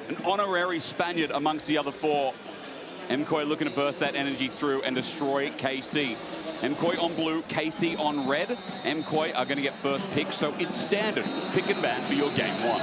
an honorary Spaniard amongst the other four. MKOI looking to burst that energy through and destroy KC. MKOI on blue, KC on red. MKOI are going to get first pick, so it's standard pick and ban for your game one.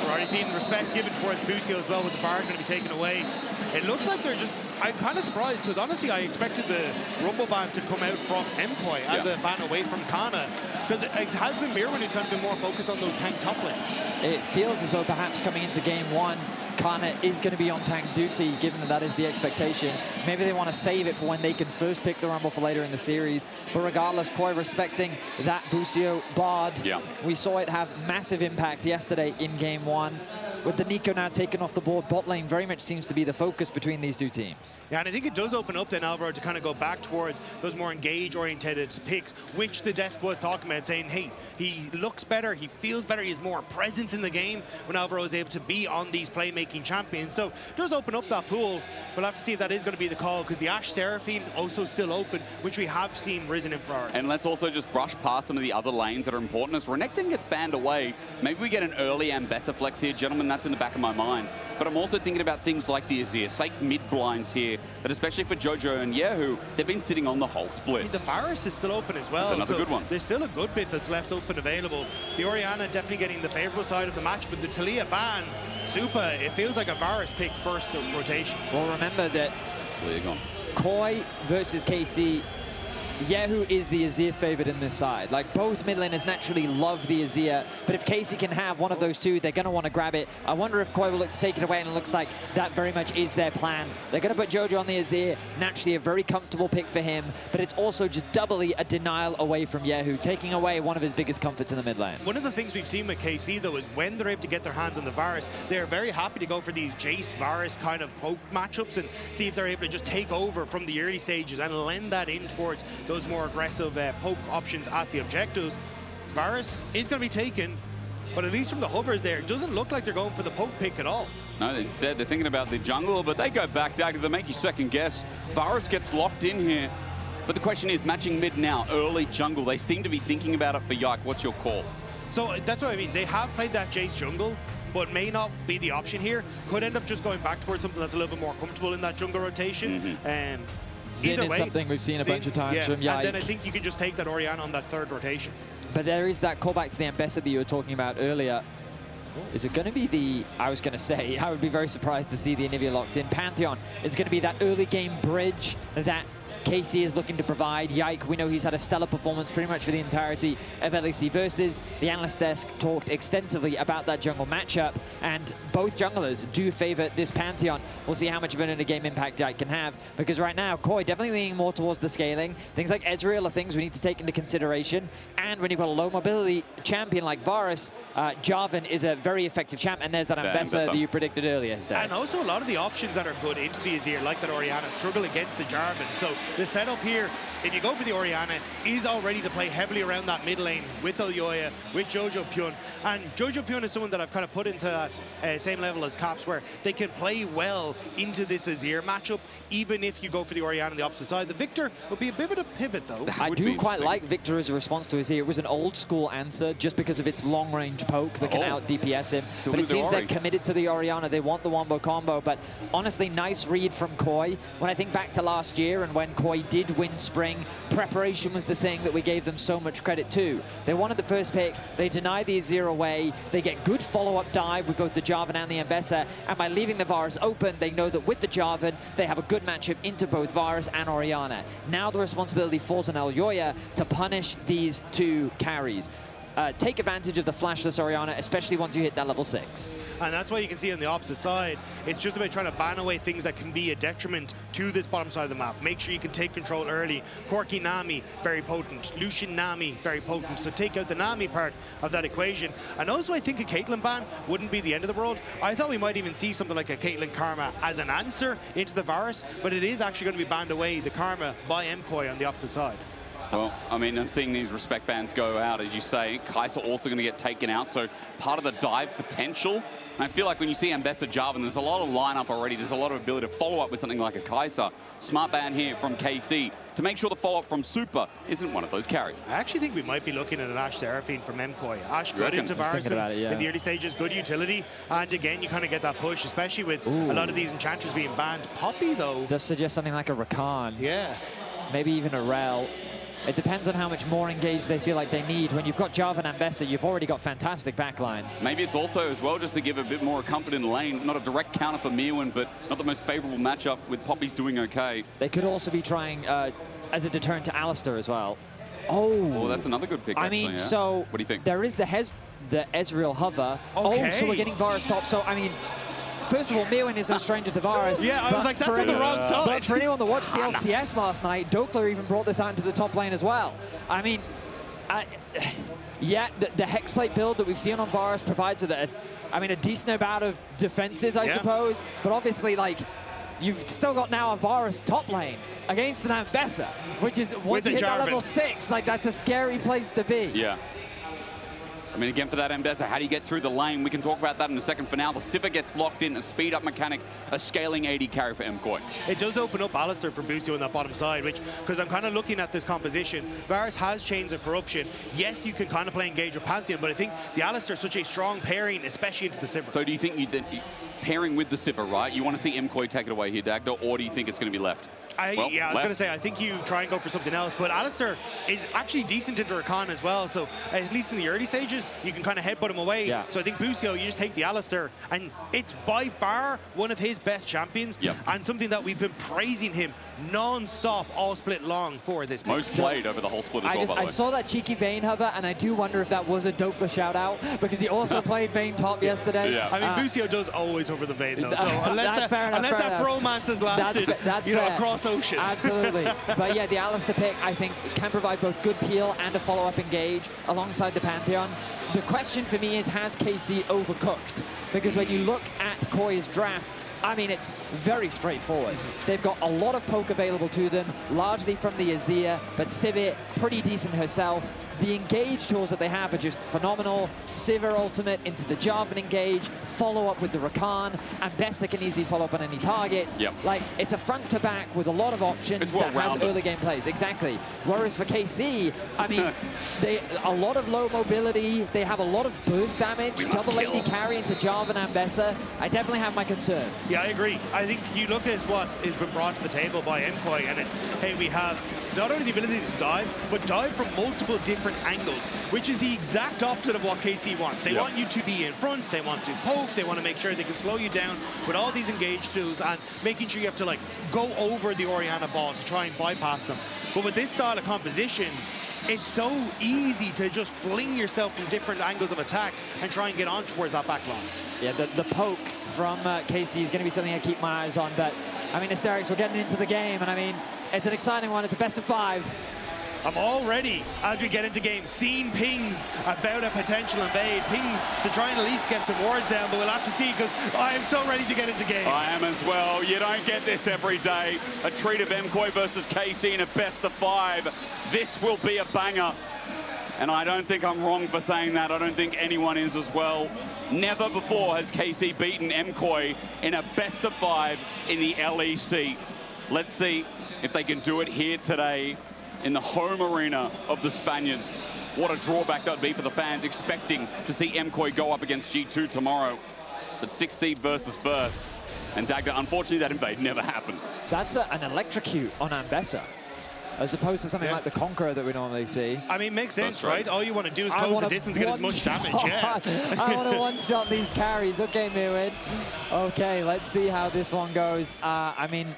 We're already seeing respect given towards Busio as well, with the bar going to be taken away. It looks like they're just... I'm kind of surprised, because honestly I expected the Rumble ban to come out from MKOI as a ban away from Canna, because it has been Myrwn who's kind of been more focused on those tank top lanes. It feels as though perhaps coming into game one, Canna is going to be on tank duty, given that that is the expectation. Maybe they want to save it for when they can first pick the Rumble for later in the series. But regardless, KOI respecting that Busio Bard. Yeah. We saw it have massive impact yesterday in game one. With the Nico now taken off the board, bot lane very much seems to be the focus between these two teams. Yeah, and I think it does open up then, Alvaro, to kind of go back towards those more engage-oriented picks, which the desk was talking about, saying, hey, he looks better, he feels better, he has more presence in the game when Alvaro is able to be on these playmaking champions. So it does open up that pool. We'll have to see if that is going to be the call, because the Ashe Seraphine also still open, which we have seen risen in priority. And let's also just brush past some of the other lanes that are important. As Renekton gets banned away, maybe we get an early Ambessa flex here, gentlemen. That's in the back of my mind. But I'm also thinking about things like the Azir, safe mid blinds here, but especially for Jojo and kyeahoo, they've been sitting on the whole split. The Varus is still open as well. That's another good one. There's still a good bit that's left open available. The Orianna definitely getting the favorable side of the match, but the Taliyah ban, Supa, it feels like a Varus pick first rotation. Well, remember that KOI versus KC, kyeahoo is the Azir favorite in this side. Like, both mid laners naturally love the Azir, but if KC can have one of those two, they're going to want to grab it. I wonder if KOI will look to take it away, and it looks like that very much is their plan. They're going to put Jojo on the Azir, naturally a very comfortable pick for him, but it's also just doubly a denial away from kyeahoo, taking away one of his biggest comforts in the mid lane. One of the things we've seen with KC, though, is when they're able to get their hands on the Varus, they're very happy to go for these Jace-Varus kind of poke matchups and see if they're able to just take over from the early stages and lend that in towards those more aggressive poke options at the objectives. Varus is going to be taken, but at least from the hovers there, it doesn't look like they're going for the poke pick at all. No, instead they're thinking about the jungle, but they go back, Dagda, they make you second guess. Varus gets locked in here, but the question is, matching mid now, early jungle, they seem to be thinking about it for Yike. What's your call? So that's what I mean. They have played that Jace jungle, but may not be the option here. Could end up just going back towards something that's a little bit more comfortable in that jungle rotation. Xin is something we've seen a bunch of times from Yike. And then I think you can just take that Orianna on that third rotation. But there is that callback to the Ambessa that you were talking about earlier. Is it going to be the, I was going to say, I would be very surprised to see the Anivia locked in. Pantheon is going to be that early game bridge that KC is looking to provide. Yike, we know he's had a stellar performance pretty much for the entirety of LEC Versus. The Analyst desk talked extensively about that jungle matchup, and both junglers do favor this Pantheon. We'll see how much of an in-game impact Yike can have, because right now, KOI definitely leaning more towards the scaling. Things like Ezreal are things we need to take into consideration, and when you've got a low mobility champion like Varus, Jarvan is a very effective champ, and there's that Ambessa that you predicted earlier, Steph. And also a lot of the options that are good into the Azir, like that Orianna, struggle against the Jarvan. So the setup here, if you go for the Orianna, is already to play heavily around that mid lane with Elyoya, with Jojopyun. And Jojopyun is someone that I've kind of put into that same level as Caps, where they can play well into this Azir matchup, even if you go for the Orianna on the opposite side. The Victor would be a bit of a pivot, though. I do quite like Victor as a response to Azir. It was an old school answer just because of its long range poke that can out DPS him. But it seems they're committed to the Orianna. They want the wombo combo. But honestly, nice read from KOI. When I think back to last year and when KOI did win Spring, preparation was the thing that we gave them so much credit to. They wanted the first pick, they deny the Azir away, they get good follow-up dive with both the Jarvan and the Ambessa, and by leaving the Varus open, they know that with the Jarvan, they have a good matchup into both Varus and Orianna. Now the responsibility falls on Elyoya to punish these two carries. Take advantage of the flashless Orianna, especially once you hit that level 6. And that's why you can see on the opposite side, it's just about trying to ban away things that can be a detriment to this bottom side of the map. Make sure you can take control early. Corki Nami, very potent. Lucian Nami, very potent. So take out the Nami part of that equation. And also I think a Caitlyn ban wouldn't be the end of the world. I thought we might even see something like a Caitlyn Karma as an answer into the Varus, but it is actually going to be banned away, the Karma, by MKOI on the opposite side. Well, I mean, I'm seeing these respect bans go out, as you say. Kai'Sa also going to get taken out, so part of the dive potential And I feel like when you see Ambessa Jarvan, there's a lot of lineup already. There's a lot of ability to follow up with something like a Kai'Sa. Smart ban here from KC to make sure the follow-up from Supa isn't one of those carries. I actually think we might be looking at an Ashe Seraphine from MKOI. Ashe good into Varus in the early stages, good utility. And again, you kind of get that push, especially with a lot of these enchanters being banned. Poppy, though. Does suggest something like a Rakan. Yeah. Maybe even a Rel. It depends on how much more engaged they feel like they need. When you've got Jarvan and Ambessa, you've already got fantastic backline. Maybe it's also as well just to give a bit more comfort in the lane. Not a direct counter for Myrwn, but not the most favorable matchup with Poppy's doing okay. They could also be trying as a deterrent to Alistar as well. Oh, that's another good pick. I actually, mean, yeah. so what do you think? There is the Ezreal hover. Okay. Oh, so we're getting Varus top. So I mean, first of all, Myrwn is no stranger to Varus. Yeah, I was like, that's on the wrong side. But for anyone that watched the LCS last night, Dokler even brought this out into the top lane as well. I mean, yeah, the Hexplate build that we've seen on Varus provides with a decent amount of defenses, I suppose. But obviously, like, you've still got now a Varus top lane against an Ambessa, which is, once you hit that level 6, like, that's a scary place to be. Yeah. I mean, again, for that Ambessa, how do you get through the lane? We can talk about that in a second. For now, the Sivir gets locked in, a speed-up mechanic, a scaling AD carry for MKOI. It does open up Alistar for Busio on that bottom side, which, because I'm kind of looking at this composition, Varus has Chains of Corruption. Yes, you can kind of play engage with Pantheon, but I think the Alistar is such a strong pairing, especially into the Sivir. So do you think pairing with the Sivir, right? You want to see MKOI take it away here, Dagda, or do you think it's going to be left? Yeah, I was going to say, I think you try and go for something else, but Alistar is actually decent into Rakan as well, so at least in the early stages, you can kind of headbutt him away. Yeah. So I think Busio, you just take the Alistar, and it's by far one of his best champions, and something that we've been praising him non-stop all split long for this. Most played over the whole split as well, by the way. I saw that cheeky Vayne hover, and I do wonder if that was a Dokler shout-out, because he also played Vayne top yesterday. Yeah. I mean, Busio does always over the Vayne, though, so unless that bromance has lasted, that's across oceans. Absolutely. But yeah, the Alistar pick, I think, can provide both good peel and a follow-up engage alongside the Pantheon. The question for me is, has KC overcooked? Because when you look at KOI's draft, I mean, it's very straightforward. They've got a lot of poke available to them, largely from the Azir, but Sivir, pretty decent herself. The engage tools that they have are just phenomenal. Sivir ultimate into the Jarvan engage, follow up with the Rakan, Ambessa can easily follow up on any target. Like, it's a front to back with a lot of options that has early game plays. Exactly. Whereas for KC, I mean, a lot of low mobility, they have a lot of burst damage, double AD carry into Jarvan Ambessa. I definitely have my concerns. Yeah, I agree. I think you look at what has been brought to the table by MKOI, and it's, hey, we have not only the ability to dive, but dive from multiple different angles, which is the exact opposite of what KC wants. They want you to be in front, they want to poke, they want to make sure they can slow you down with all these engage tools and making sure you have to, like, go over the Orianna ball to try and bypass them. But with this style of composition, it's so easy to just fling yourself from different angles of attack and try and get on towards that back line. Yeah, the poke from KC is going to be something I keep my eyes on, but I mean, Hysterics, we're getting into the game, and I mean, it's an exciting one. It's a best of 5. I'm already, as we get into game, seeing pings about a potential invade. Pings to try and at least get some wards down, but we'll have to see, because I am so ready to get into game. I am as well. You don't get this every day. A treat of MKOI versus KC in a best of 5. This will be a banger. And I don't think I'm wrong for saying that. I don't think anyone is as well. Never before has KC beaten MKOI in a best of 5 in the LEC. Let's see if they can do it here today in the home arena of the Spaniards. What a drawback that would be for the fans, expecting to see MKOI go up against G2 tomorrow. But 6th seed versus 1st. And Dagda, unfortunately, that invade never happened. That's an electrocute on Ambessa, as opposed to something like the Conqueror that we normally see. I mean, makes sense, right? All you want to do is close the distance, get as much damage, I want to one-shot these carries. Okay, Myrwn. Okay, let's see how this one goes. I mean,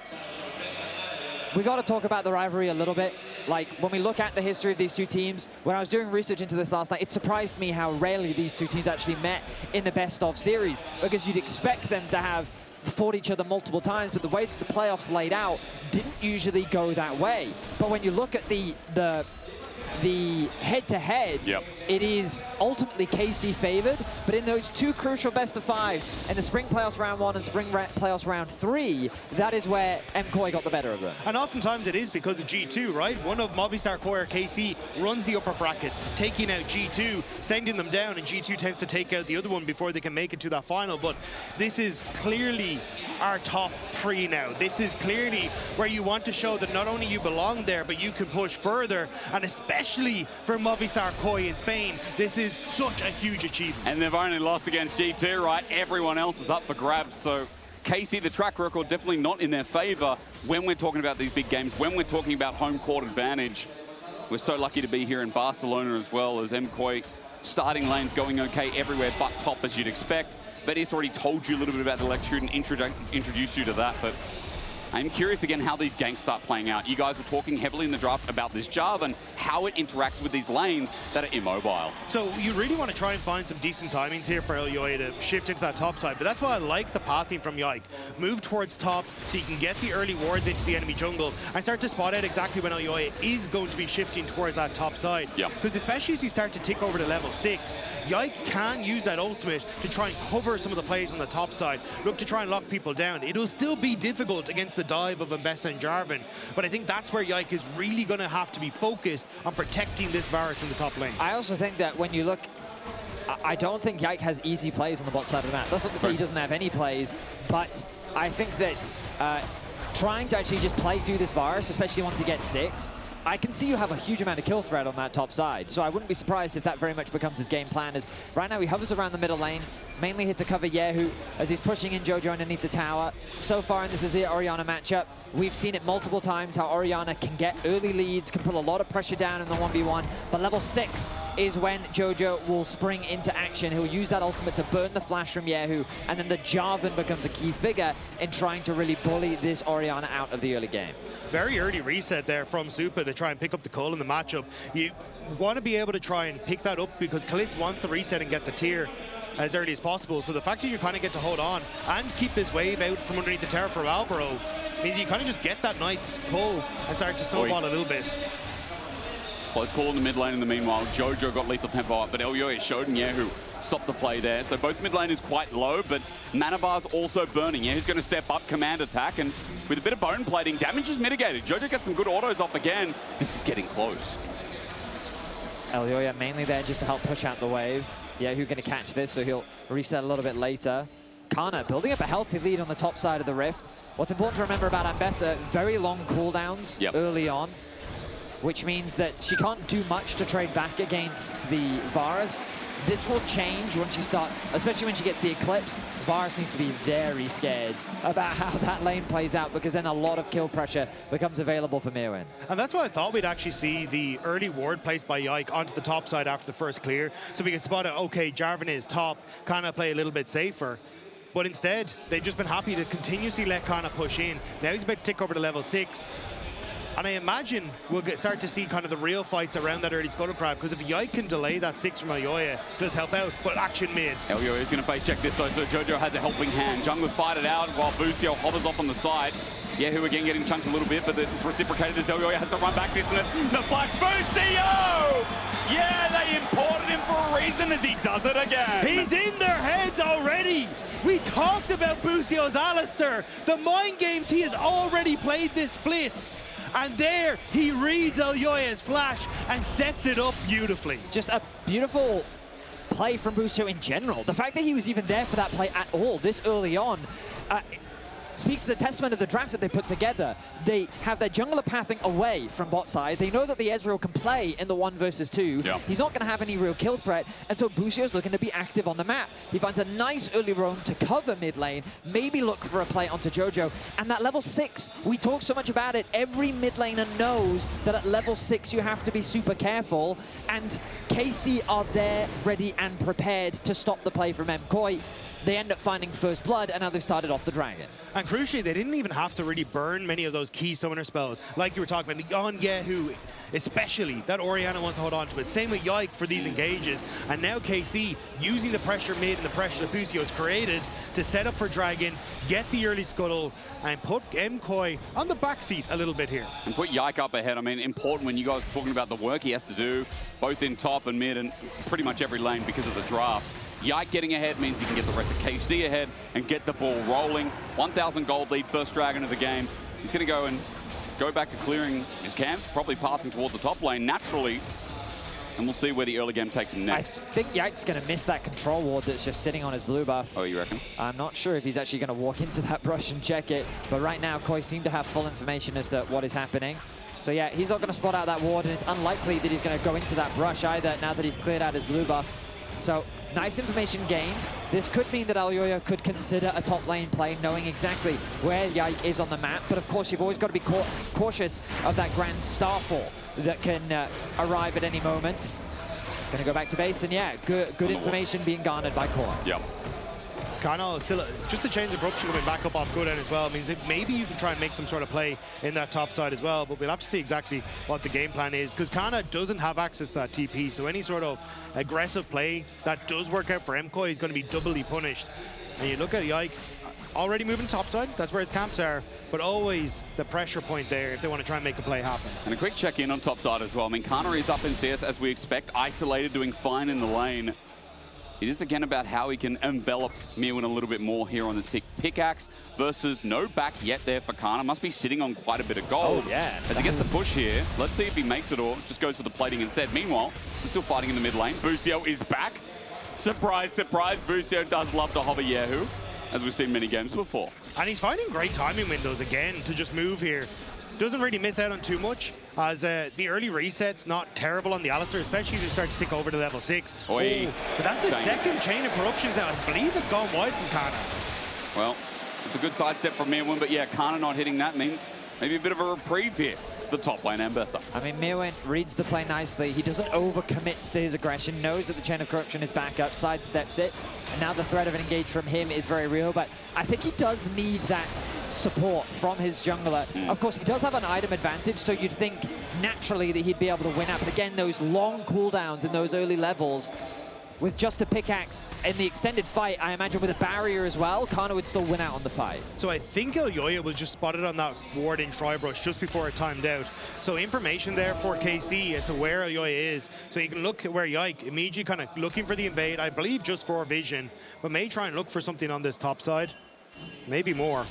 we got to talk about the rivalry a little bit. Like, when we look at the history of these two teams, when I was doing research into this last night, it surprised me how rarely these two teams actually met in the best-of series, because you'd expect them to have fought each other multiple times, but the way that the playoffs laid out didn't usually go that way. But when you look at the the head-to-head, it is ultimately KC favored, but in those two crucial best-of-5s, in the Spring Playoffs Round 1 and Spring Playoffs Round 3, that is where MKOI got the better of them. And oftentimes it is because of G2, right? One of Movistar KOI or KC runs the upper bracket, taking out G2, sending them down, and G2 tends to take out the other one before they can make it to that final. But this is clearly our top 3 now. This is clearly where you want to show that not only you belong there, but you can push further, and especially for Movistar KOI in Spain, this is such a huge achievement. And they've only lost against G2, right? Everyone else is up for grabs, so KC, the track record, definitely not in their favor when we're talking about these big games, when we're talking about home court advantage. We're so lucky to be here in Barcelona as well, as MKOI starting lanes going okay everywhere but top, as you'd expect. Vedius already told you a little bit about the LEC and introduced you to that, but I'm curious again how these ganks start playing out. You guys were talking heavily in the draft about this Jarvan, how it interacts with these lanes that are immobile. So you really want to try and find some decent timings here for Elyoya to shift into that top side, but that's why I like the pathing from Yike. Move towards top so you can get the early wards into the enemy jungle and start to spot out exactly when Elyoya is going to be shifting towards that top side. Because especially as you start to tick over to level 6, Yike can use that ultimate to try and cover some of the plays on the top side, look to try and lock people down. It'll still be difficult against the dive of Ambessa and Jarvan, but I think that's where Yike is really going to have to be focused on protecting this Varus in the top lane. I also think that when you look, I don't think Yike has easy plays on the bot side of the map. That's not to say he doesn't have any plays, but I think that trying to actually just play through this Varus, especially once he gets 6, I can see you have a huge amount of kill threat on that top side, so I wouldn't be surprised if that very much becomes his game plan. As right now he hovers around the middle lane, mainly here to cover kyeahoo as he's pushing in Jojo underneath the tower. So far in this Azir Orianna matchup, we've seen it multiple times how Orianna can get early leads, can put a lot of pressure down in the 1v1, but level 6 is when Jojo will spring into action. He'll use that ultimate to burn the flash from kyeahoo, and then the Jarvan becomes a key figure in trying to really bully this Orianna out of the early game. Very early reset there from Supa to try and pick up the call in the matchup. You want to be able to try and pick that up because Caliste wants to reset and get the tier as early as possible. So the fact that you kind of get to hold on and keep this wave out from underneath the tower for Alvaro means you kind of just get that nice pull and start to snowball a little bit. Close call in the mid lane in the meanwhile. Jojo got lethal tempo up, but Elyoya showed kyeahoo stopped the play there. So both mid lane is quite low, but mana bar's also burning. Yeah, he's going to step up, command attack, and with a bit of bone plating, damage is mitigated. Jojo gets some good autos off again. This is getting close. Elyoya mainly there just to help push out the wave. Yeah, who's going to catch this, so he'll reset a little bit later. Canna building up a healthy lead on the top side of the Rift. What's important to remember about Ambessa, very long cooldowns early on, which means that she can't do much to trade back against the Varus. This will change once you start, especially when she gets the Eclipse. Varus needs to be very scared about how that lane plays out, because then a lot of kill pressure becomes available for Myrwn. And that's why I thought we'd actually see the early ward placed by Yike onto the top side after the first clear, so we can spot out, okay, Jarvan is top, Canna play a little bit safer. But instead, they've just been happy to continuously let Canna push in. Now he's about to tick over to level 6. And I imagine we'll start to see kind of the real fights around that early scuttle crab, because if Yike can delay that 6 from Elyoya, does help out, but action mid. Elyoya is going to face check this though, so Jojo has a helping hand. Junglers fight it out while Busio hovers off on the side. kyeahoo again getting chunked a little bit, but it's reciprocated as Elyoya has to run back this, and the flash Busio! Yeah, they imported him for a reason as he does it again. He's in their heads already. We talked about Busio's Alistar. The mind games he has already played this split. And there, he reads Elyoya's flash and sets it up beautifully. Just a beautiful play from Busio in general. The fact that he was even there for that play at all this early on speaks to the testament of the draft that they put together. They have their jungler pathing away from bot side. They know that the Ezreal can play in the 1 versus 2. Yeah. He's not going to have any real kill threat, and so Busio's looking to be active on the map. He finds a nice early roam to cover mid lane, maybe look for a play onto Jojo, and that level 6, we talk so much about it, every mid laner knows that at level 6 you have to be super careful, and KC are there ready and prepared to stop the play from MKOI. they end up finding first blood, and now they've started off the dragon. And crucially, they didn't even have to really burn many of those key summoner spells. Like you were talking about, on kyeahoo, especially, that Orianna wants to hold on to it. Same with Yike for these engages. And now KC using the pressure mid and the pressure that Busio has created to set up for Dragon, get the early scuttle, and put MKOI on the backseat a little bit here. And put Yike up ahead. I mean, important when you guys are talking about the work he has to do, both in top and mid and pretty much every lane because of the draft. Yike getting ahead means he can get the rest of KC ahead and get the ball rolling. 1,000 gold lead, first Dragon of the game. He's going to go and go back to clearing his camps, probably passing towards the top lane naturally. And we'll see where the early game takes him next. I think Yike's going to miss that control ward that's just sitting on his blue buff. Oh, you reckon? I'm not sure if he's actually going to walk into that brush and check it. But right now, KOI seem to have full information as to what is happening. So yeah, he's not going to spot out that ward, and it's unlikely that he's going to go into that brush either now that he's cleared out his blue buff. So nice information gained. This could mean that Elyoya could consider a top lane play, knowing exactly where Yike is on the map. But of course, you've always got to be cautious of that grand starfall that can arrive at any moment. Gonna go back to base, and yeah, good information being garnered by KOI. Yep. Canna still, just the change of corruption coming back up off good end as well means that maybe you can try and make some sort of play in that top side as well, but we'll have to see exactly what the game plan is, because Canna doesn't have access to that TP, so any sort of aggressive play that does work out for MKOI is going to be doubly punished. And you look at Yike, already moving top side, that's where his camps are, but always the pressure point there if they want to try and make a play happen. And a quick check-in on top side as well. I mean, Canna is up in CS as we expect, isolated, doing fine in the lane. It is again about how he can envelop Myrwn a little bit more here on this pickaxe versus no back yet there for Canna. Must be sitting on quite a bit of gold. Oh, yeah. As he gets the push here, let's see if he makes it or just goes for the plating instead. Meanwhile, he's still fighting in the mid lane. Busio is back. Surprise, surprise. Busio does love to hover kyeahoo, as we've seen many games before. And he's finding great timing windows again to just move here. Doesn't really miss out on too much, as the early reset's not terrible on the Alistar, especially as you start to tick over to level 6. Oi. Oh, but that's the second chain of corruptions now. I believe it's gone wide from Canna. Well, it's a good sidestep from Myrwn, but yeah, Canna not hitting that means maybe a bit of a reprieve here. The top lane Ambessa. I mean, Myrwn reads the play nicely. He doesn't overcommit to his aggression, knows that the chain of corruption is back up, sidesteps it, and now the threat of an engage from him is very real, but I think he does need that support from his jungler. Of course, he does have an item advantage, so you'd think naturally that he'd be able to win out, but again, those long cooldowns in those early levels, with just a pickaxe in the extended fight, I imagine with a barrier as well, Canna would still win out on the fight. So I think Elyoya was just spotted on that ward in Tribrush just before it timed out. So information there for KC as to where Elyoya is. So you can look at where Yike immediately kind of looking for the invade, I believe just for vision, but may try and look for something on this top side. Maybe more.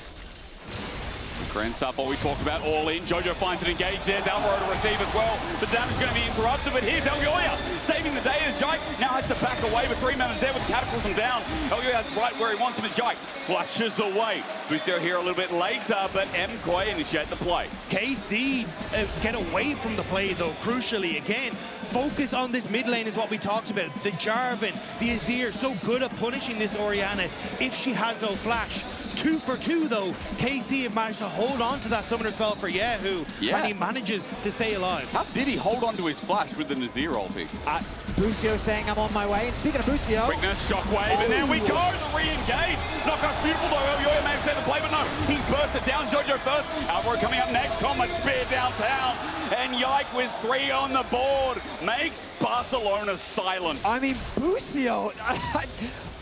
Grand Supa, we talked about all in. Jojo finds an engage there. Alvaro to receive as well. The damage is going to be interrupted, but here's Elyoya saving the day as Yike now has to back away, but 3 members there with catapults him down. Elyoya's right where he wants him as Yike flushes away. Busio here a little bit later, but MKOI initiate the play. KC get away from the play though, crucially. Again, focus on this mid lane is what we talked about. The Jarvan, the Azir, so good at punishing this Orianna if she has no flash. 2 for 2 though. KC have managed to hold on to that summoner spell for kyeahoo, and he manages to stay alive. How did he hold on to his flash with the Azir ulti? Busio saying, I'm on my way. And speaking of Busio... Quickness, shockwave, and there we go, the re-engage. Knockout's beautiful though, Elyoya may have set the play, but no, he's bursted down. Jojo first, Alvaro coming up next, Comet spear downtown, and Yike with 3 on the board makes Barcelona silent. I mean, Busio...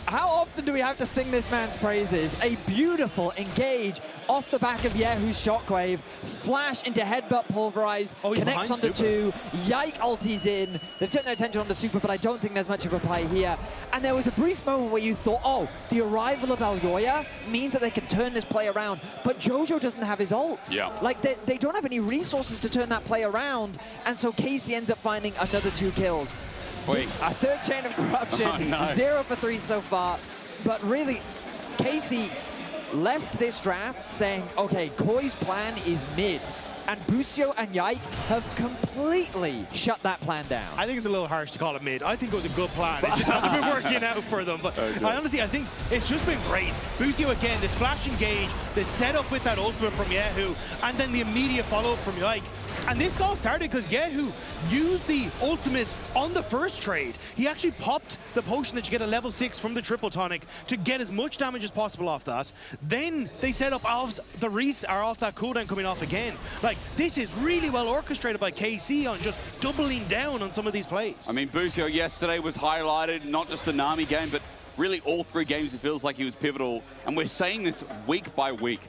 How often do we have to sing this man's praises? A beautiful engage off the back of kyeahoo's shockwave, flash into headbutt pulverize, connects onto 2, Yike ultis in. They've turned their attention on the Supa, but I don't think there's much of a play here. And there was a brief moment where you thought, oh, the arrival of Elyoya means that they can turn this play around, but Jojo doesn't have his ult. Yeah. Like, they don't have any resources to turn that play around, and so KC ends up finding another 2 kills. Wait. A third chain of corruption, Oh, no. 0 for 3 so far. But really, KC left this draft saying, okay, KOI's plan is mid. And Busio and Yike have completely shut that plan down. I think it's a little harsh to call it mid. I think it was a good plan. It just hasn't been working out for them. But I think it's just been great. Busio again, this flash engage, the setup with that ultimate from kyeahoo, and then the immediate follow-up from Yike. And this all started because kyeahoo used the ultimate on the first trade. He actually popped the potion that you get a level 6 from the triple tonic to get as much damage as possible off that. Then they set up off the off that cooldown coming off again. Like, this is really well orchestrated by KC on just doubling down on some of these plays. I mean, Busio yesterday was highlighted, not just the Nami game, but really all 3 games it feels like he was pivotal. And we're saying this week by week.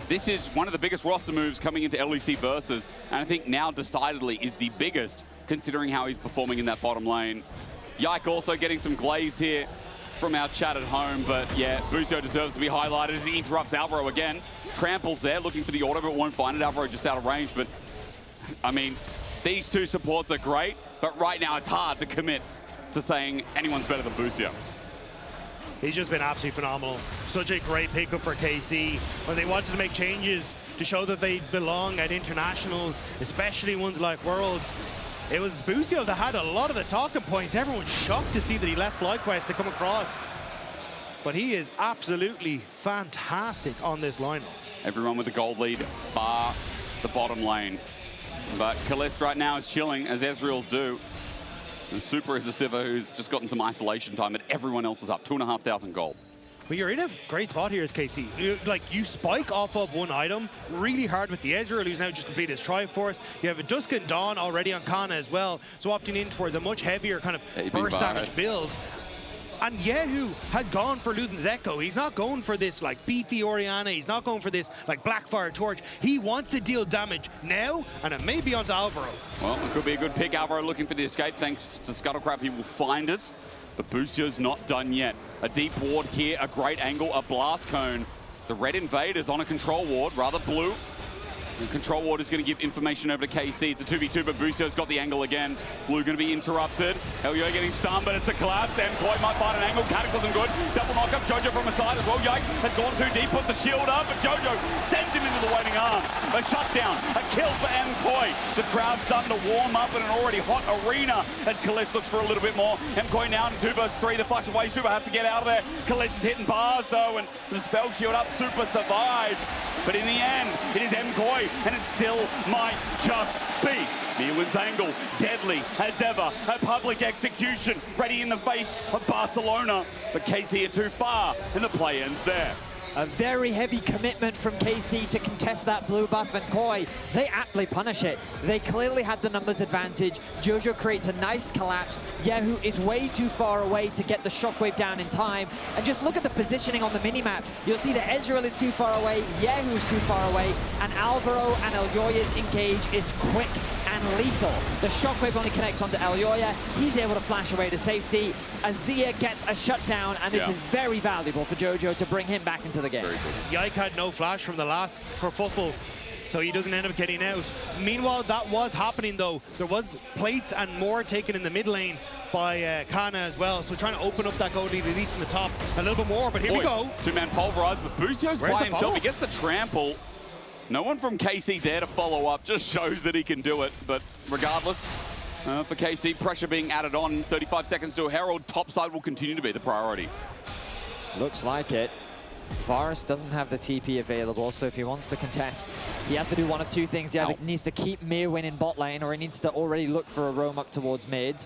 This is one of the biggest roster moves coming into LEC Versus, and I think now decidedly is the biggest, considering how he's performing in that bottom lane. Yike also getting some glaze here from our chat at home, but yeah, Busio deserves to be highlighted as he interrupts Alvaro again. Tramples there, looking for the auto, but won't find it. Alvaro just out of range, but I mean, these 2 supports are great, but right now it's hard to commit to saying anyone's better than Busio. He's just been absolutely phenomenal. Such a great pickup for KC. When they wanted to make changes to show that they belong at internationals, especially ones like Worlds, it was Busio that had a lot of the talking points. Everyone's shocked to see that he left FlyQuest to come across. But he is absolutely fantastic on this lineup. Everyone with a gold lead, bar the bottom lane. But Caliste right now is chilling, as Ezreal's do. And Supa is a Sivir who's just gotten some isolation time, but everyone else is up, 2,500 gold. But you're in a great spot here as KC. You spike off of one item really hard with the Ezreal, who's now just completed his Triforce. You have a Dusk and Dawn already on Canna as well, so opting in towards a much heavier kind of burst damage build. And kyeahoo has gone for Luden's Echo. He's not going for this like beefy Orianna. He's not going for this like Blackfire Torch. He wants to deal damage now, and it may be onto Alvaro. Well, it could be a good pick. Alvaro looking for the escape. Thanks to Scuttlecrab, he will find it. But Busio's not done yet. A deep ward here, a great angle, a blast cone. The red invaders on a control ward, rather blue. The control ward is going to give information over to KC. It's a 2v2, but Busio's got the angle again. Blue going to be interrupted. Elyoya getting stunned, but it's a collapse. MKOI might find an angle. Cataclysm good. Double knock up. Jojo from a side as well. Yike has gone too deep, put the shield up, but Jojo sends him into the waiting arm. A shutdown, a kill for MKOI. The crowd's starting to warm up in an already hot arena as Caliste looks for a little bit more. MKOI now in 2 versus 3. The flash away. Supa has to get out of there. Caliste is hitting bars though, and the spell shield up. Supa survives. But in the end, it is MKOI, and it still might just be. Myrwn's angle, deadly as ever. A public execution, ready in the face of Barcelona. But KC are too far, and the play ends there. A very heavy commitment from KC to contest that blue buff, and KOI, they aptly punish it. They clearly had the numbers advantage. Jojo creates a nice collapse. kyeahoo is way too far away to get the shockwave down in time. And just look at the positioning on the minimap. You'll see that Ezreal is too far away, kyeahoo is too far away, and Alvaro and Elyoya's engage is quick and lethal. The shockwave only connects onto Elyoya. He's able to flash away to safety. Azir gets a shutdown, and this is very valuable for Jojo to bring him back into the game. Yike had no flash from the last kerfuffle, so he doesn't end up getting out. Meanwhile, that was happening though. There was plates and more taken in the mid lane by Canna as well, so trying to open up that gold lead at least in the top a little bit more, but here we go. 2-man pulverized, but Busio's by himself. He gets the trample. No one from KC there to follow up, just shows that he can do it. But regardless, for KC, pressure being added on. 35 seconds to a Herald. Topside will continue to be the priority. Looks like it. Varus doesn't have the TP available, so if he wants to contest, he has to do one of 2 things. He either needs to keep Myrwn in bot lane, or he needs to already look for a roam up towards mid.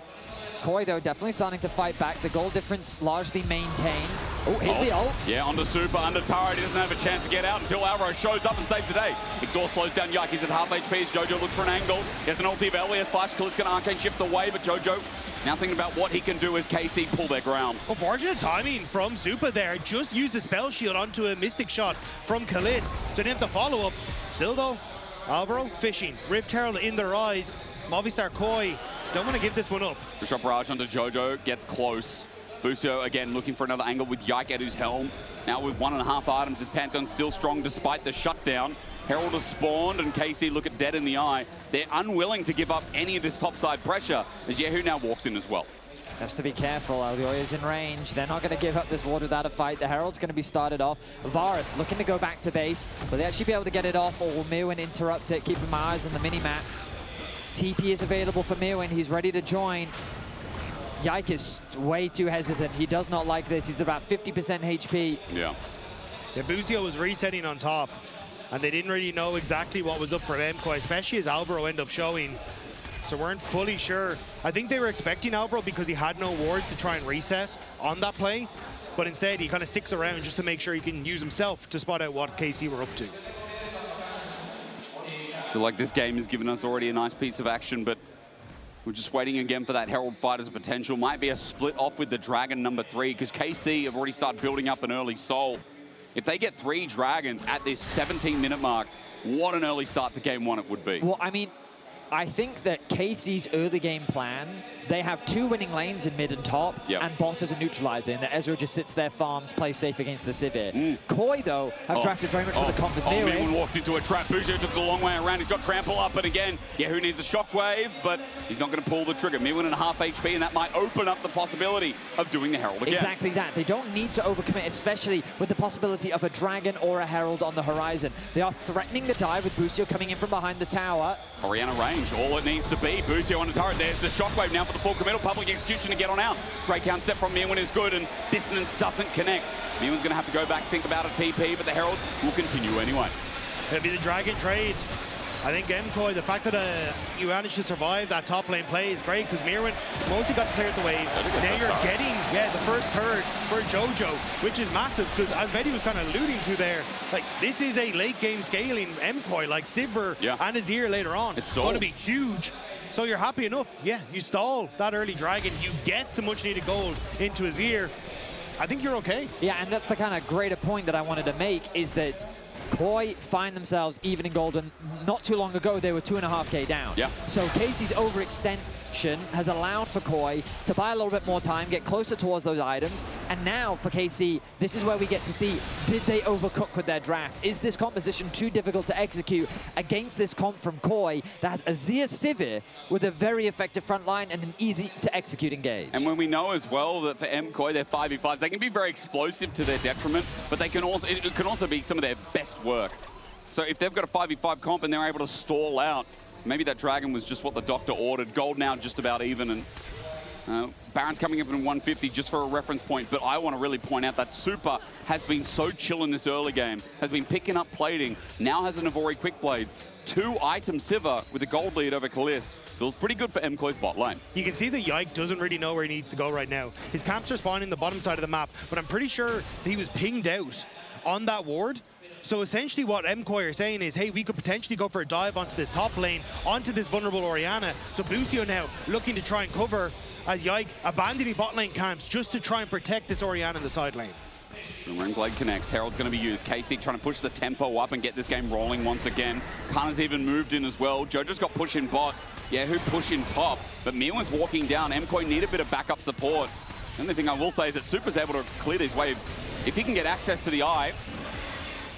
KOI, though, definitely starting to fight back. The goal difference largely maintained. Oh, here's the ult. Yeah, onto Supa, under turret. He doesn't have a chance to get out until Alvaro shows up and saves the day. Exhaust slows down Yike. He's at half HP as Jojo looks for an angle. He has an ulti of Elyoya. Flash Caliste can arcane shift away, but Jojo now thinking about what he can do as KC pull their ground. Unfortunate timing from Supa there. Just used the spell shield onto a Mystic shot from Caliste. So didn't have the follow-up. Still, though, Alvaro fishing. Rift Herald in their eyes. Movistar KOI don't want to give this one up. Bishop Raj onto Jojo, gets close. Busio again looking for another angle with Yike at his helm. Now with 1.5 items, his Pantheon still strong despite the shutdown. Herald has spawned, and KC look at dead in the eye. They're unwilling to give up any of this topside pressure as kyeahoo now walks in as well. Has to be careful. Elyoya's in range. They're not going to give up this ward without a fight. The Herald's going to be started off. Varus looking to go back to base. Will they actually be able to get it off, or will Myrwn interrupt it? Keeping my eyes on the mini-map. TP is available for Myrwn. He's ready to join. Yike is way too hesitant. He does not like this. He's about 50% HP. Yeah. Yeah, Busio was resetting on top, and they didn't really know exactly what was up for MKOI, especially as Alvaro ended up showing. So weren't fully sure. I think they were expecting Alvaro because he had no wards to try and reset on that play, but instead he kind of sticks around just to make sure he can use himself to spot out what KC were up to. I feel like this game has given us already a nice piece of action, but we're just waiting again for that Herald fight as a potential. Might be a split off with the Dragon number 3, because KC have already started building up an early soul. If they get 3 Dragons at this 17-minute mark, what an early start to game 1 it would be. Well, I mean, I think that KC's early game plan, they have 2 winning lanes in mid and top, and bot as a neutralizer, and the Ezreal just sits there, farms, plays safe against the Sivir. KOI, though, have drafted very much for the comp as Myrwn walked into a trap. Busio took the long way around. He's got trample up, and again, who needs a shockwave, but he's not going to pull the trigger. Myrwn and a half HP, and that might open up the possibility of doing the Herald again. Exactly that. They don't need to overcommit, especially with the possibility of a Dragon or a Herald on the horizon. They are threatening the dive with Busio coming in from behind the tower. Orianna range, all it needs to be. Busio on the turret. There's the shockwave now for the full committal. Public execution to get on out. Drake count step from Myrwn is good, and dissonance doesn't connect. Myrwn's going to have to go back, think about a TP, but the Herald will continue anyway. It'll be the Dragon trade. I think MKOI, the fact that you managed to survive that top lane play is great, because Myrwn mostly got to clear the wave. Now you're getting the first turret for Jojo, which is massive, because as Vedius was kind of alluding to there, like, this is a late game scaling MKOI, like Sivir and Azir later on. It's going to be huge. So you're happy enough. Yeah, you stall that early Dragon, you get some much needed gold into Azir. I think you're okay. Yeah, and that's the kind of greater point that I wanted to make, is that KOI find themselves even in gold, and not too long ago they were 2.5k down. Yeah. So KC's overextension has allowed for KOI to buy a little bit more time, get closer towards those items, and now for KC, this is where we get to see, did they overcook with their draft? Is this composition too difficult to execute against this comp from KOI that has Azir Sivir with a very effective front line and an easy to execute engage? And when we know as well that for MKOI, their 5v5s, they can be very explosive to their detriment, but they can also, it can also be some of their best work. So if they've got a 5v5 comp and they're able to stall out, maybe that Dragon was just what the doctor ordered. Gold now just about even, and Baron's coming up in 150 just for a reference point, but I want to really point out that Supa has been so chill in this early game, has been picking up plating, now has an Ivori Quick Blades, 2 item Sivir with a gold lead over Caliste. Feels pretty good for MKOI's bot lane. You can see that Yike doesn't really know where he needs to go right now. His camps are spawning in the bottom side of the map, but I'm pretty sure he was pinged out on that ward. So essentially what MKOI are saying is, hey, we could potentially go for a dive onto this top lane, onto this vulnerable Orianna. So Busio now looking to try and cover as Yike abandoning bot lane camps just to try and protect this Orianna in the side lane. Ring Blade connects, Herald's going to be used. KC trying to push the tempo up and get this game rolling once again. Canna's even moved in as well. Jojo's got push in bot. Who push in top? But Myrwn's walking down. MKOI need a bit of backup support. The only thing I will say is that Supa's able to clear these waves. If he can get access to the eye,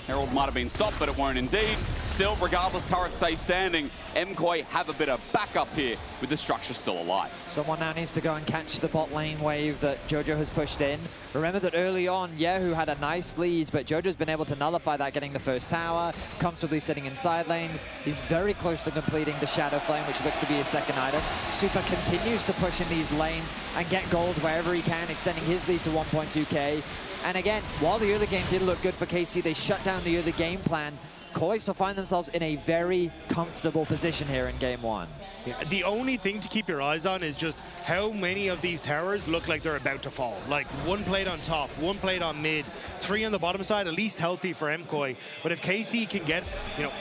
Herald might have been stopped, but it won't indeed. Still, regardless, turret stays standing. MKOI have a bit of backup here with the structure still alive. Someone now needs to go and catch the bot lane wave that Jojo has pushed in. Remember that early on, kyeahoo had a nice lead, but Jojo's been able to nullify that, getting the first tower, comfortably sitting in side lanes. He's very close to completing the Shadow Flame, which looks to be his second item. Supa continues to push in these lanes and get gold wherever he can, extending his lead to 1.2k. And again, while the early game did look good for KC, they shut down the early game plan. KOI still find themselves in a very comfortable position here in game 1. Yeah, the only thing to keep your eyes on is just how many of these towers look like they're about to fall. Like, 1 plate on top, 1 plate on mid, 3 on the bottom side, at least healthy for MKOI. But if KC can get,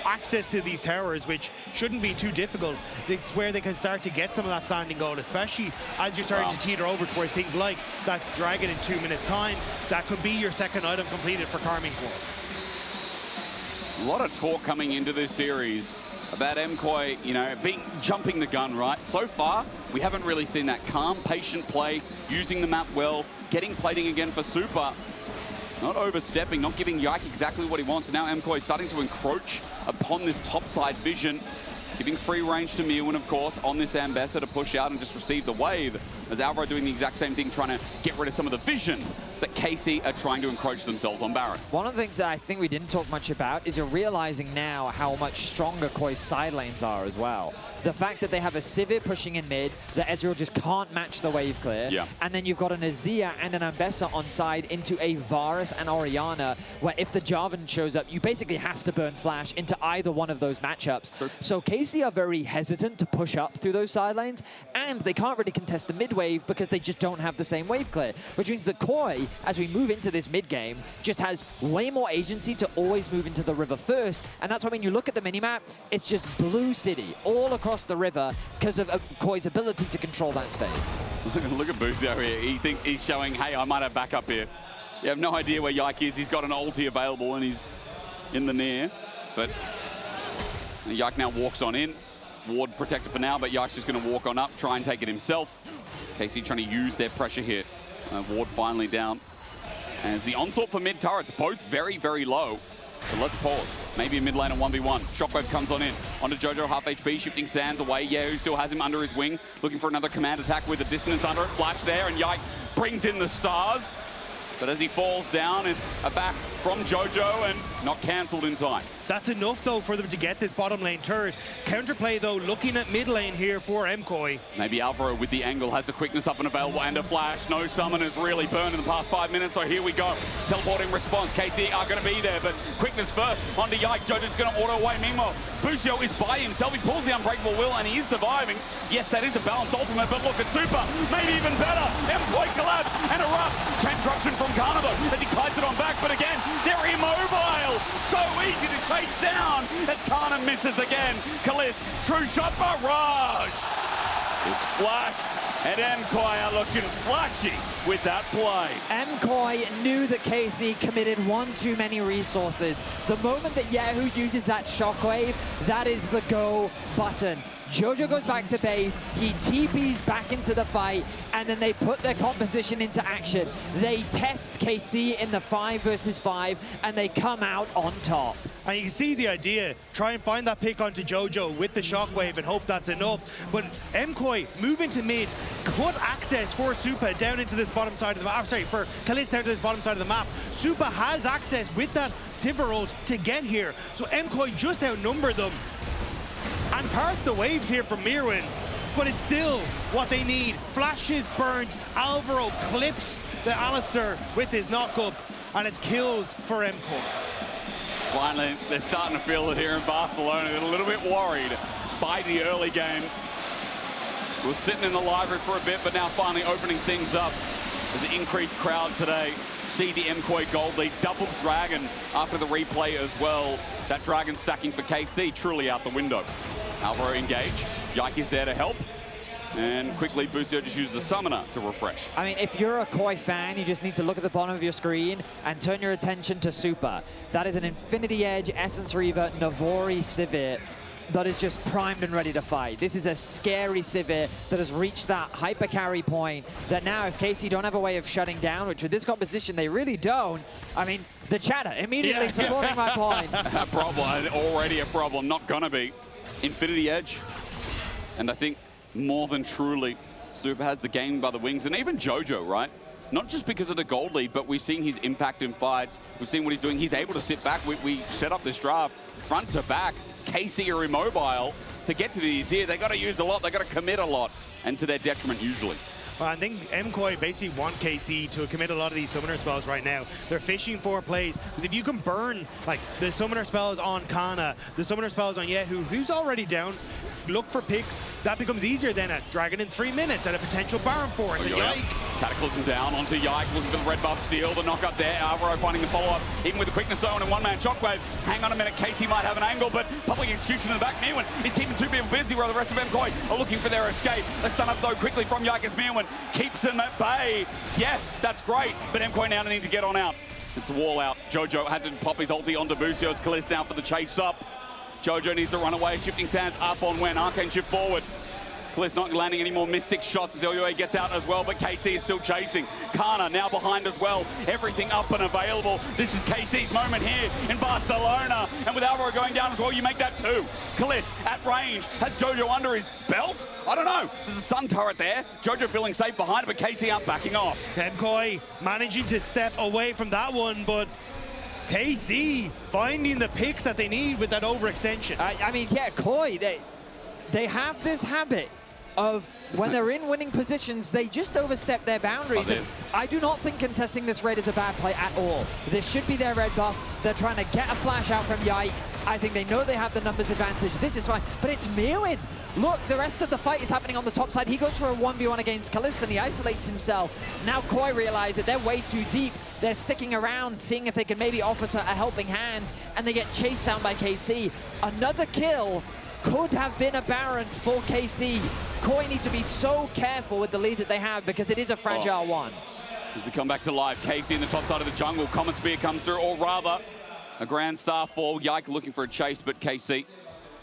access to these towers, which shouldn't be too difficult, it's where they can start to get some of that standing gold, especially as you're starting to teeter over towards things like that Dragon in 2 minutes time. That could be your second item completed for Karmine Corp. A lot of talk coming into this series about MKOI, jumping the gun, right? So far, we haven't really seen that calm, patient play, using the map well, getting plating again for Supa. Not overstepping, not giving Yike exactly what he wants. Now MKOI starting to encroach upon this topside vision. Giving free range to Myrwn, of course, on this Ambessa to push out and just receive the wave. As Alvaro doing the exact same thing, trying to get rid of some of the vision that KC are trying to encroach themselves on Baron. One of the things that I think we didn't talk much about is you're realizing now how much stronger KOI's side lanes are as well. The fact that they have a Sivir pushing in mid, that Ezreal just can't match the wave clear. Yeah. And then you've got an Azir and an Ambessa on side into a Varus and Orianna, where if the Jarvan shows up, you basically have to burn flash into either one of those matchups. True. So KC are very hesitant to push up through those side lanes, and they can't really contest the mid wave because they just don't have the same wave clear, which means that KOI, as we move into this mid game, just has way more agency to always move into the river first. And that's why when you look at the minimap, it's just blue city all across the river because of KOI's ability to control that space. Look at Busio here. He thinks he's showing, hey, I might have backup here. You have no idea where Yike is. He's got an ulti available and he's in the near. But Yike now walks on in. Ward protected for now, but Yike's just going to walk on up, try and take it himself. KC trying to use their pressure here. Ward finally down. As the onslaught for mid turrets, both very, very low. So let's pause. Maybe a mid lane on 1v1. Shockwave comes on in. Onto Jojo, half HP, shifting sands away. Kyeahoo still has him under his wing. Looking for another command attack with a dissonance under it. Flash there, and Yike brings in the stars. But as he falls down, it's a back from Jojo and not cancelled in time. That's enough, though, for them to get this bottom lane turret. Counterplay, though, looking at mid lane here for MKOI. Maybe Alvaro with the angle has the quickness up and available and a flash. No summoners really burned in the past 5 minutes, so here we go. Teleporting response. KC are going to be there, but quickness first. Onto Yike. Jojo's going to auto away. Meanwhile, Busio is by himself. He pulls the Unbreakable Will, and he is surviving. Yes, that is a balanced ultimate, but look at Supa. Maybe even better. MKOI collapse and a rough transcorruption from Canna, though, as he kites it on back. But again, they're immobile. So easy to chase down as Canna misses again. Caliste, true shot barrage. It's flashed, and MKOI are looking flashy with that play. MKOI knew that KC committed one too many resources. The moment that Kyeahoo uses that shockwave, that is the go button. Jojo goes back to base, he TPs back into the fight, and then they put their composition into action. They test KC in the 5 versus 5, and they come out on top. And you can see the idea, try and find that pick onto Jojo with the shockwave and hope that's enough. But MKOI move into mid, cut access for Supa down into this bottom side of the map. Sorry, for Caliste down to this bottom side of the map. Supa has access with that Sivir ult to get here. So MKOI just outnumber them. And parts the waves here from Myrwn, but it's still what they need. Flash is burned, Alvaro clips the Alistar with his knock-up, and it's kills for MKOI. Finally, they're starting to feel it here in Barcelona. They're a little bit worried by the early game. We're sitting in the library for a bit, but now finally opening things up. There's an increased crowd today. See the MKOI gold lead, double dragon after the replay as well. That dragon stacking for KC truly out the window. Alvaro engage. Yike is there to help. And quickly, Busio just uses the summoner to refresh. I mean, if you're a KOI fan, you just need to look at the bottom of your screen and turn your attention to Supa. That is an Infinity Edge, Essence Reaver, Navori Sivir that is just primed and ready to fight. This is a scary Sivir that has reached that hyper carry point that now if KC don't have a way of shutting down, which with this composition they really don't, I mean, the chatter immediately supporting my point. A problem, already a problem, not gonna be. Infinity Edge, and I think more than truly, Supa has the game by the wings, and even Jojo, right? Not just because of the gold lead, but we've seen his impact in fights. We've seen what he's doing. He's able to sit back. We set up this draft front to back. KC are immobile. To get to the Azir, they got to use a lot. They got to commit a lot, and to their detriment usually. Well, I think MKOI basically want KC to commit a lot of these summoner spells right now. They're fishing for plays, because if you can burn like the summoner spells on Canna, the summoner spells on Kyeahoo, who's already down, look for picks. That becomes easier than a dragon in 3 minutes and a potential Baron force. And Yike. Cataclysm down onto Yike, looking for the red buff steal, the knockup there. Alvaro finding the follow-up, even with the quickness zone and one-man shockwave. Hang on a minute, KC might have an angle, but public execution in the back. Myrwn is keeping 2 people busy while the rest of MKOI are looking for their escape. A stun up though quickly from Yike as Myrwn keeps him at bay. Yes, that's great, but MKOI now need to get on out. It's a wall out. Jojo had to pop his ulti onto Busio. It's Caliste down for the chase up. Jojo needs to run away. Shifting sands up on when. Arcane shift forward. Caliste not landing any more Mystic shots as Elyoya gets out as well, but KC is still chasing. Canna now behind as well. Everything up and available. This is KC's moment here in Barcelona. And with Alvaro going down as well, you make that 2. Caliste at range. Has Jojo under his belt? I don't know. There's a sun turret there. Jojo feeling safe behind it, but KC out backing off. MKOI managing to step away from that one, but KC finding the picks that they need with that overextension. I mean, yeah, KOI, they have this habit of when they're in winning positions, they just overstep their boundaries. And I do not think contesting this red is a bad play at all. This should be their red buff. They're trying to get a flash out from Yike. I think they know they have the numbers advantage. This is fine, but it's Myrwn. Look, the rest of the fight is happening on the top side. He goes for a 1v1 against Caliste and he isolates himself. Now KOI realize that they're way too deep. They're sticking around, seeing if they can maybe offer a helping hand, and they get chased down by KC. Another kill could have been a Baron for KC. KOI need to be so careful with the lead that they have because it is a fragile one. As we come back to live, KC in the top side of the jungle. Comet Spear comes through, or rather, a Grand Star fall. Yike looking for a chase, but KC,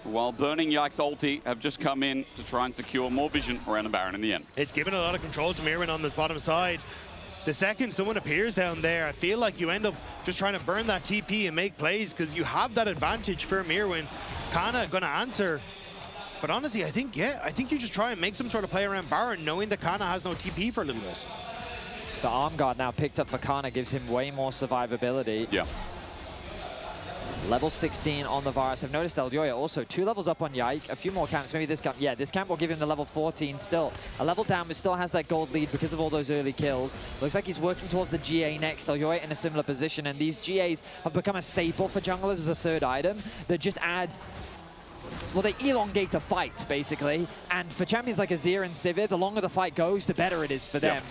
while burning Yike's ulti, have just come in to try and secure more vision around the Baron in the end. It's given a lot of control to Myrwn on this bottom side. The second someone appears down there, I feel like you end up just trying to burn that TP and make plays because you have that advantage for Myrwn. Canna gonna answer. But honestly, I think you just try and make some sort of play around Baron, knowing that Canna has no TP for a little bit. The arm guard now picked up for Canna gives him way more survivability. Yeah. Level 16 on the Varus. I've noticed Elyoya also 2 levels up on Yike. A few more camps. Maybe this camp. Yeah, this camp will give him the level 14 still. A level down, but still has that gold lead because of all those early kills. Looks like he's working towards the GA next. Elyoya in a similar position, and these GAs have become a staple for junglers as a third item that just adds. Well, they elongate a fight, basically. And for champions like Azir and Sivir, the longer the fight goes, the better it is for them. Yep.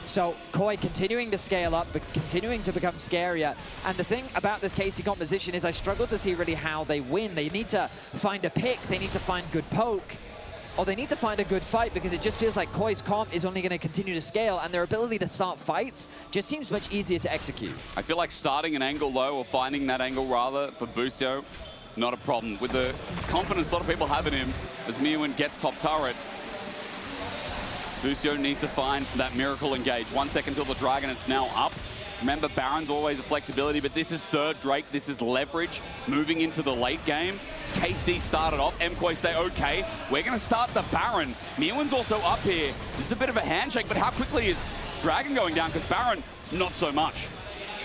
So KOI continuing to scale up, but continuing to become scarier. And the thing about this KC composition is I struggle to see really how they win. They need to find a pick, they need to find good poke, or they need to find a good fight, because it just feels like KOI's comp is only going to continue to scale, and their ability to start fights just seems much easier to execute. I feel like starting an angle low, or finding that angle rather, for Busio, not a problem. With the confidence a lot of people have in him, as Myrwn gets top turret, Busio needs to find that miracle engage. 1 second till the dragon, it's now up. Remember, Baron's always a flexibility, but this is third Drake, this is leverage moving into the late game. KC started off, MKOI say, okay, we're gonna start the Baron. Myrwn's also up here. It's a bit of a handshake, but how quickly is Dragon going down? Because Baron, not so much.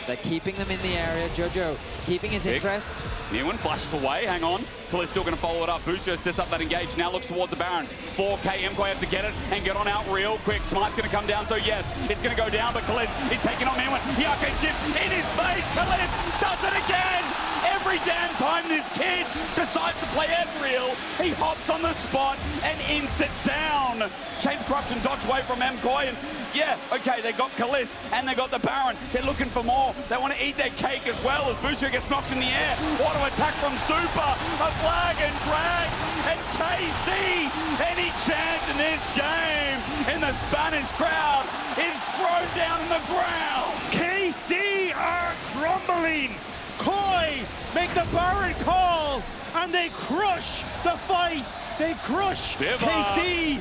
They're keeping them in the area. Jojo keeping his interest. Myrwn flashed away, hang on. Caliste still going to follow it up. Busio sets up that engage, now looks towards the Baron. 4K, MKOI have to get it and get on out real quick. Smite's going to come down, so yes, it's going to go down, but Caliste is taking on Myrwn. Yike shift in his face, Caliste does it again! Every damn time this kid decides to play Ezreal, he hops on the spot and ints it down. Chains Corruption dodge away from MKOI, and yeah, okay, they got Caliste and they got the Baron. They're looking for more. They want to eat their cake as well as Busio gets knocked in the air. Auto attack from Supa, a flag and drag, and KC, any chance in this game in the Spanish crowd is thrown down in the ground. KC are crumbling. KOI make the Baron call, and they crush the fight. They crush KC.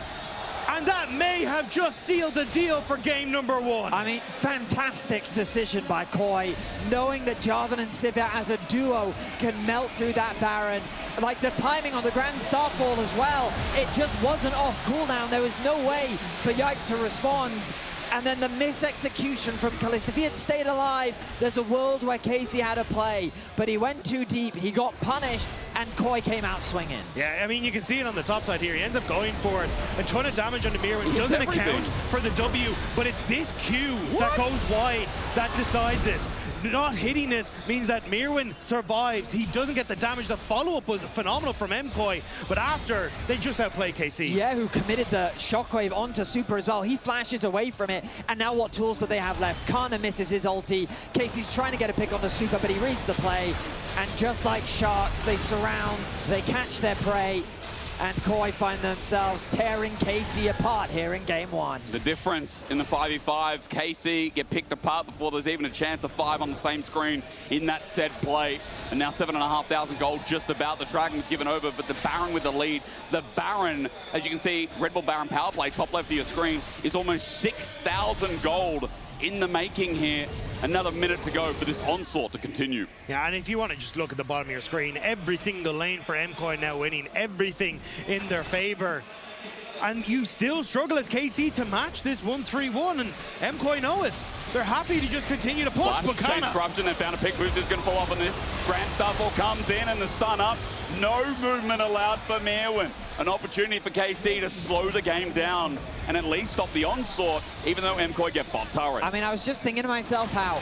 And that may have just sealed the deal for game number 1. I mean, fantastic decision by KOI, knowing that Jarvan and Sivir as a duo can melt through that Baron. Like the timing on the Grand Starfall as well, it just wasn't off cooldown. There was no way for Yike to respond. And then the mis-execution from Caliste. If he had stayed alive, there's a world where KC had a play. But he went too deep, he got punished, and KOI came out swinging. Yeah, I mean, you can see it on the top side here. He ends up going for it. A ton of damage on the Myrwn. Doesn't account for the W, but it's this Q that goes wide that decides it. Not hitting it means that Myrwn survives. He doesn't get the damage. The follow-up was phenomenal from MKOI, but after, they just outplay KC. Yeah, who committed the shockwave onto Supa as well. He flashes away from it, and now what tools do they have left? Canna misses his ulti. KC's trying to get a pick on the Supa, but he reads the play, and just like sharks, they surround, they catch their prey. and KOI find themselves tearing KC apart here in game one. The difference in the 5v5s, KC get picked apart before there's even a chance of 5 on the same screen in that said play. And now 7,500 gold just about. The Dragon's given over, but the Baron with the lead. The Baron, as you can see, Red Bull Baron power play, top left of your screen, is almost 6,000 gold in the making here. Another minute to go for this onslaught to continue. Yeah, and if you want to just look at the bottom of your screen, every single lane for MKOI now winning, everything in their favor. And you still struggle as KC to match this 1-3-1, and MKOI know it. They're happy to just continue to push. But Change Corruption, they found a pick. Busio's going to fall off on this. Grand Starfall comes in and the stun up. No movement allowed for Myrwn. An opportunity for KC to slow the game down and at least stop the onslaught, even though MKOI get bot turret. I mean, I was just thinking to myself how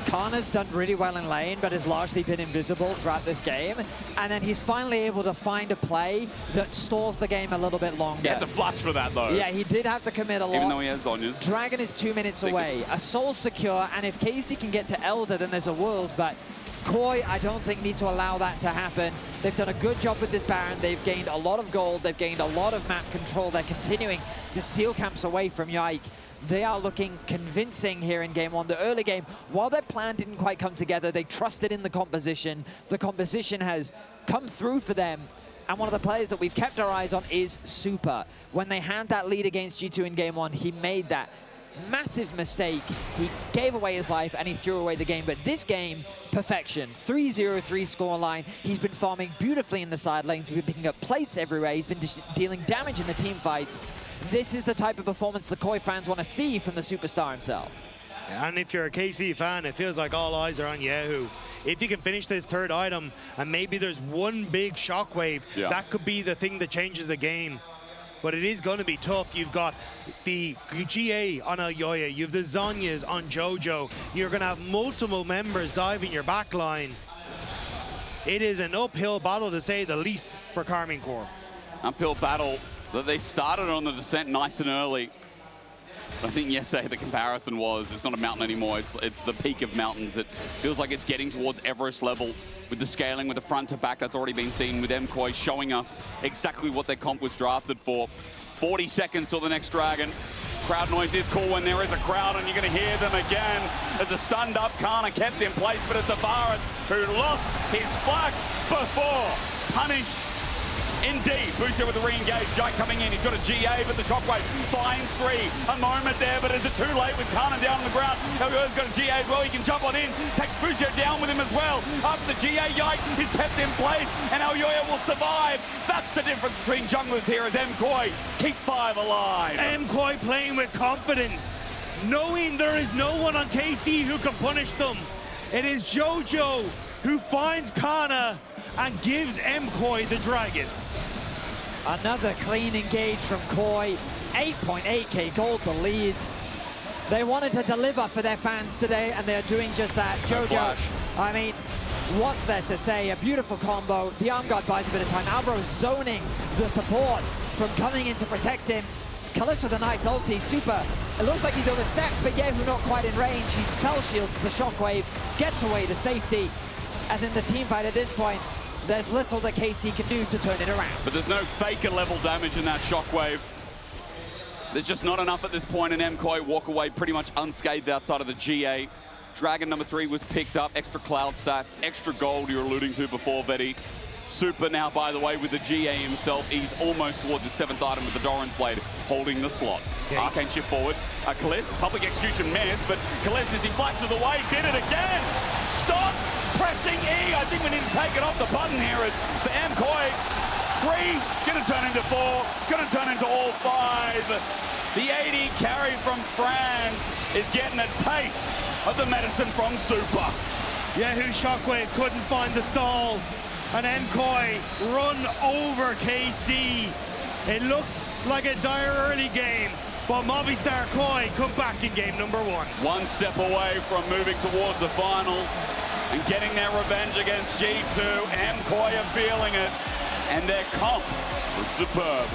Canna's done really well in lane, but has largely been invisible throughout this game. And then he's finally able to find a play that stalls the game a little bit longer. He had to flush for that, though. Yeah, he did have to commit a lot. Even though he has Zhonya's. Dragon is 2 minutes away. A soul secure, and if KC can get to Elder, then there's a world. But KOI, I don't think, need to allow that to happen. They've done a good job with this Baron. They've gained a lot of gold. They've gained a lot of map control. They're continuing to steal camps away from Yike. They are looking convincing here in game one. The early game, while their plan didn't quite come together, they trusted in the composition. The composition has come through for them. And one of the players that we've kept our eyes on is Supa. When they had that lead against G2 in game one, he made that massive mistake. He gave away his life and he threw away the game. But this game, perfection. 3-0-3 scoreline. He's been farming beautifully in the side lanes. He's been picking up plates everywhere. He's been dealing damage in the team fights. This is the type of performance the KOI fans want to see from the superstar himself. And if you're a KC fan, it feels like all eyes are on kyeahoo. If you can finish this third item, and maybe there's one big shockwave, that could be the thing that changes the game. But it is going to be tough. You've got the GA on Elyoya, you have the Zhonyas on Jojo. You're going to have multiple members diving your back line. It is an uphill battle, to say the least, for Karmine Corp. Uphill battle that they started on the descent nice and early. I think yesterday the comparison was, it's not a mountain anymore, it's the peak of mountains. It feels like it's getting towards Everest level with the scaling, with the front to back. That's already been seen with MKOI showing us exactly what their comp was drafted for. 40 seconds till the next Dragon. Crowd noise is cool when there is a crowd, and you're going to hear them again. As a stunned up Canna kept in place, but it's the Varus who lost his flash before punish. Indeed, Busio with the re-engage, Yike coming in, he's got a GA, but the shockwave finds 3. A moment there, but is it too late with Canna down on the ground? Elyoya's got a GA as well, he can jump on in, takes Busio down with him as well. After the GA, Yike is kept in place, and Elyoya will survive. That's the difference between junglers here as MKOI keep 5 alive. MKOI playing with confidence, knowing there is no one on KC who can punish them. It is Jojo who finds Canna and gives MKOI the Dragon. Another clean engage from KOI. 8.8k gold the leads. They wanted to deliver for their fans today, and they're doing just that. Jojo, I mean, what's there to say? A beautiful combo. The arm guard buys a bit of time. Alvaro zoning the support from coming in to protect him. Caliste with a nice ulti. Supa, it looks like he's overstepped, but kyeahoo not quite in range. He spell shields the shockwave, gets away to safety. And then the team fight at this point, there's little that KC can do to turn it around. But there's no faker level damage in that shockwave. There's just not enough at this point, and MKOI walk away pretty much unscathed outside of the GA. Dragon number 3 was picked up, extra cloud stats, extra gold you're alluding to before, Vedi. Supa now, by the way, with the GA himself, he's almost towards the 7th item with the Doran's Blade holding the slot. Arcane shift forward. Caliste, public execution miss, but Caliste, as he flashes away, did it again. Stop pressing E. I think we need to take it off the button here for MKOI. 3, gonna turn into 4, gonna turn into all 5. The AD carry from France is getting a taste of the medicine from Supa. kyeahoo shockwave couldn't find the stall, and MKOI run over KC. It looked like a dire early game, but Movistar KOI come back in game number 1. One step away from moving towards the finals and getting their revenge against G2. MKOI are feeling it, and their comp was superb.